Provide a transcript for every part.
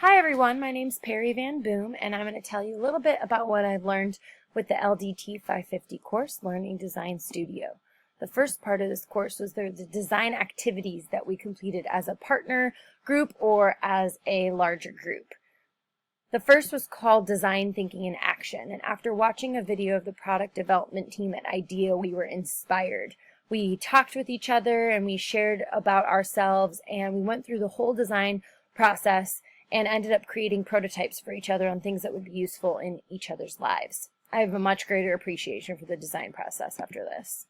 Hi everyone, my name's Perry Van Boom, and I'm going to tell you a little bit about what I've learned with the LDT 550 course, Learning Design Studio. The first part of this course was the design activities that we completed as a partner group or as a larger group. The first was called Design Thinking in Action, and after watching a video of the product development team at IDEA, we were inspired. We talked with each other and we shared about ourselves, and we went through the whole design process and ended up creating prototypes for each other on things that would be useful in each other's lives. I have a much greater appreciation for the design process after this.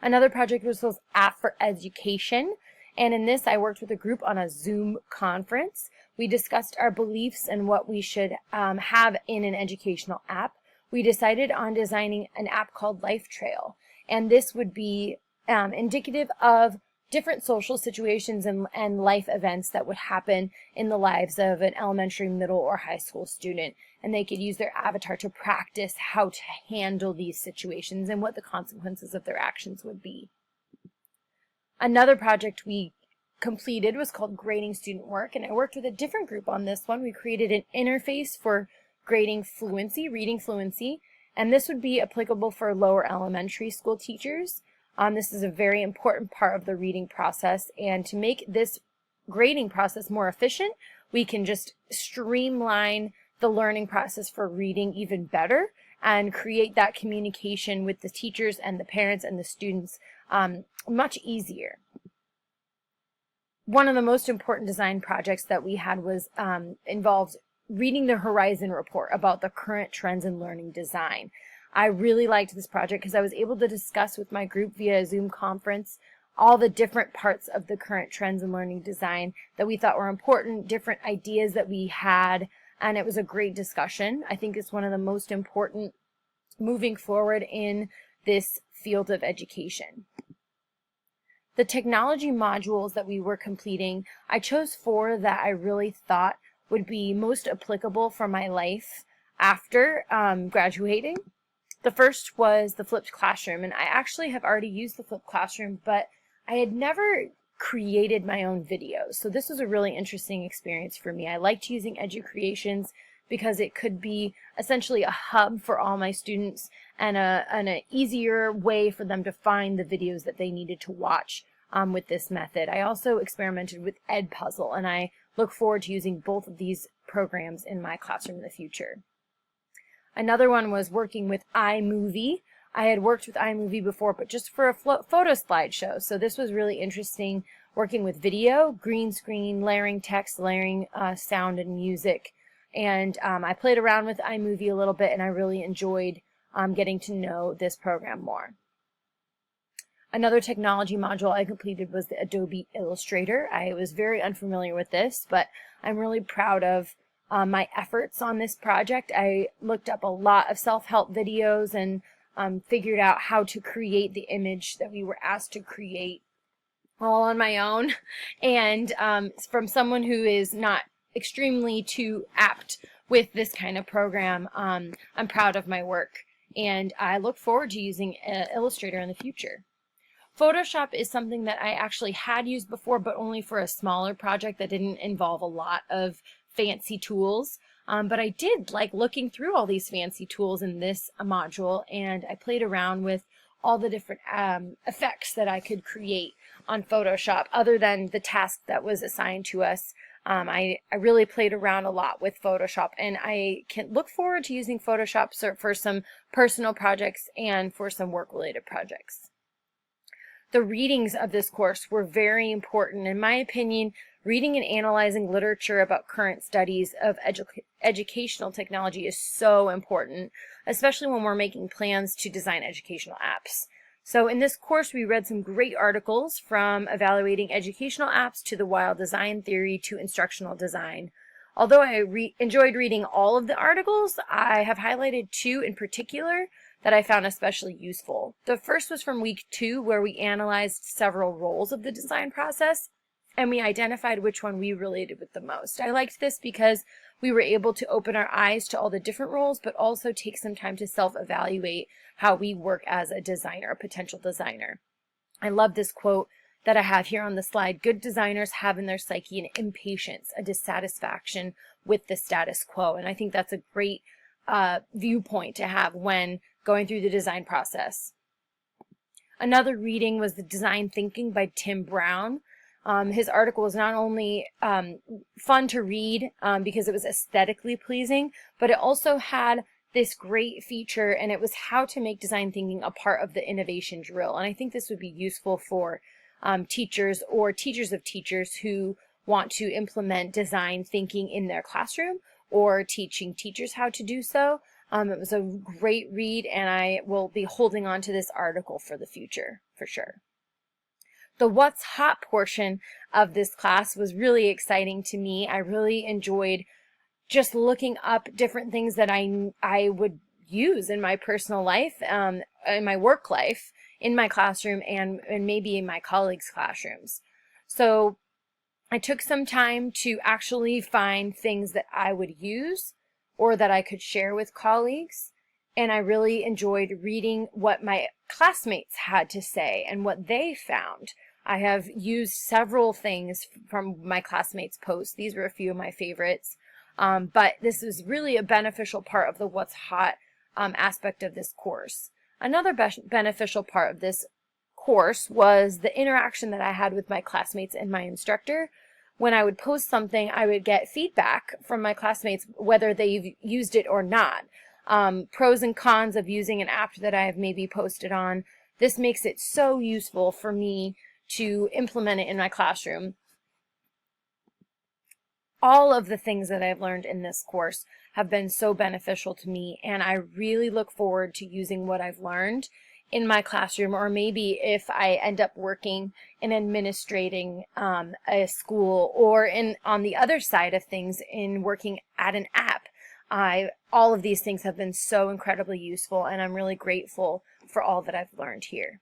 Another project was this App for Education, and in this I worked with a group on a Zoom conference. We discussed our beliefs and what we should have in an educational app. We decided on designing an app called Life Trail, and this would be indicative of different social situations and life events that would happen in the lives of an elementary, middle, or high school student. And they could use their avatar to practice how to handle these situations and what the consequences of their actions would be. Another project we completed was called Grading Student Work, and I worked with a different group on this one. We created an interface for grading fluency, reading fluency, and this would be applicable for lower elementary school teachers. This is a very important part of the reading process, and to make this grading process more efficient, we can just streamline the learning process for reading even better and create that communication with the teachers and the parents and the students much easier. One of the most important design projects that we had was involved reading the Horizon report about the current trends in learning design. I really liked this project because I was able to discuss with my group via a Zoom conference all the different parts of the current trends in learning design that we thought were important, different ideas that we had, and it was a great discussion. I think it's one of the most important moving forward in this field of education. The technology modules that we were completing, I chose 4 that I really thought would be most applicable for my life after graduating. The first was the flipped classroom, and I actually have already used the flipped classroom, but I had never created my own videos. So this was a really interesting experience for me. I liked using EduCreations because it could be essentially a hub for all my students and an easier way for them to find the videos that they needed to watch with this method. I also experimented with Edpuzzle, and I look forward to using both of these programs in my classroom in the future. Another one was working with iMovie. I had worked with iMovie before, but just for a photo slideshow. So this was really interesting, working with video, green screen, layering text, layering sound and music. And I played around with iMovie a little bit, and I really enjoyed getting to know this program more. Another technology module I completed was the Adobe Illustrator. I was very unfamiliar with this, but I'm really proud of my efforts on this project. I looked up a lot of self-help videos and figured out how to create the image that we were asked to create all on my own, and from someone who is not extremely too apt with this kind of program. I'm proud of my work, and I look forward to using Illustrator in the future. Photoshop is something that I actually had used before, but only for a smaller project that didn't involve a lot of fancy tools, but I did like looking through all these fancy tools in this module, and I played around with all the different effects that I could create on Photoshop other than the task that was assigned to us. I really played around a lot with Photoshop, and I can look forward to using Photoshop for some personal projects and for some work-related projects. The readings of this course were very important. In my opinion, reading and analyzing literature about current studies of educational technology is so important, especially when we're making plans to design educational apps. So in this course, we read some great articles from evaluating educational apps to the wild design theory to instructional design. Although I enjoyed reading all of the articles, I have highlighted 2 in particular that I found especially useful. The first was from week 2, where we analyzed several roles of the design process, and we identified which one we related with the most. I liked this because we were able to open our eyes to all the different roles, but also take some time to self-evaluate how we work as a designer, a potential designer. I love this quote that I have here on the slide. Good designers have in their psyche an impatience, a dissatisfaction with the status quo. And I think that's a great viewpoint to have when going through the design process. Another reading was The Design Thinking by Tim Brown. His article was not only fun to read because it was aesthetically pleasing, but it also had this great feature, and it was how to make design thinking a part of the innovation drill. And I think this would be useful for teachers or teachers of teachers who want to implement design thinking in their classroom or teaching teachers how to do so. It was a great read, and I will be holding on to this article for the future, for sure. The What's Hot portion of this class was really exciting to me. I really enjoyed just looking up different things that I would use in my personal life, in my work life, in my classroom, and maybe in my colleagues' classrooms. So I took some time to actually find things that I would use or that I could share with colleagues, and I really enjoyed reading what my classmates had to say and what they found. I have used several things from my classmates' posts. These were a few of my favorites, but this is really a beneficial part of the What's Hot aspect of this course. Another beneficial part of this course was the interaction that I had with my classmates and my instructor. When I would post something, I would get feedback from my classmates, whether they've used it or not. Pros and cons of using an app that I have maybe posted on. This makes it so useful for me to implement it in my classroom. All of the things that I've learned in this course have been so beneficial to me, and I really look forward to using what I've learned in my classroom, or maybe if I end up working in administrating a school, or on the other side of things in working at an app. All of these things have been so incredibly useful, and I'm really grateful for all that I've learned here.